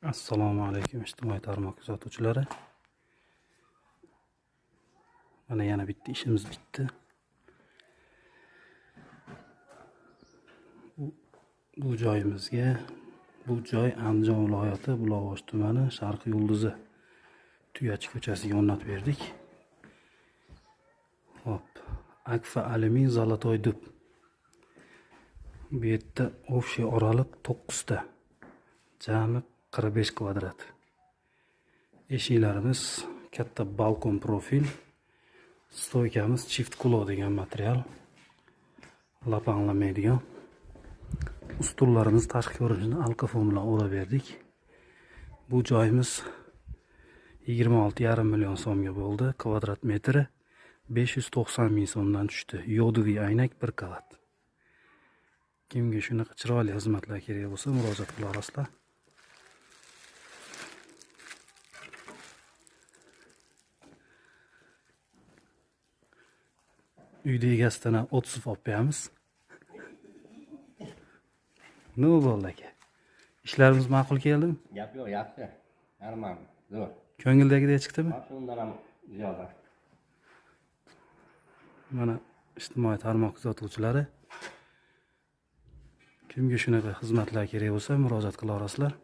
Assalomu alaykum ijtimoiy tarmoq kuzatuvchilari. Mana yana bitta ishimiz bitdi. Bu joyimizga, bu joy Andijon viloyati Buloqboshi tumani Sharq Yulduzi Tuyachi ko'chasiga o'rnatib berdik. Hop, Akfa Alumin Zolotoy dub. Bu yerda общий oraliq 9 ta. Jami 45 kvadrat. Eshiklarimiz katta balkon profil. Stoykamiz çift kulo degan material. Lapanlamaydigan. Ustullarimiz tashqi ko'rinishini alkafon bilan o'rab berdik. Bu joyimiz 26,5 million so'mga bo'ldi. Kvadrat metri 590 ming so'mdan tushdi. Yodiviy aynak 1 qavat. Kimga shunaqa chiroyli xizmatlar kerak bo'lsa, murojaat qila olasizlar. Uyda egasidan o'tib olib beramiz. Nima bo'ldi aka? Ishlarimiz ma'qul keldimi? Gap yo'q, yaxshi. Normal, zo'r. Ko'ngildagidek chiqdimi? Shundan ham ziyoda. Mana ijtimoiy tarmoq kuzatuvchilari, kimga shunaqa xizmatlar kerak bo'lsa, murojaat qila olasizlar.